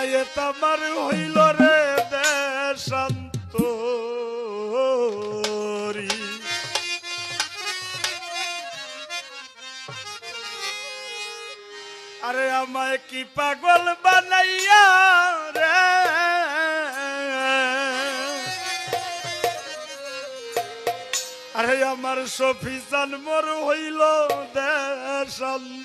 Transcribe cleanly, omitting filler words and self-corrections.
এ তামার হইল রে দেশান্তরি। আরে আমায় কি পাগল বানাইয়া রে আরে আমার সফিজান মোর হইল দেশান্তরি।